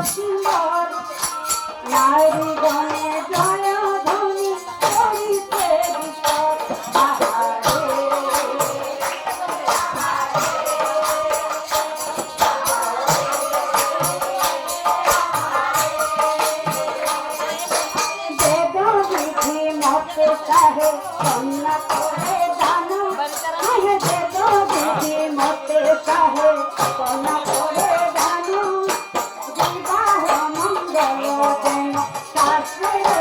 সুন্দর নারী গণে জয় ধ্বনি করিতে বিশ্বর চাহে কন্যা করে জানো চাহে বেদ বিধি মতে চাহে কন্যা করে জানো বিবাহ মঙ্গল যেন শাস্ত্রে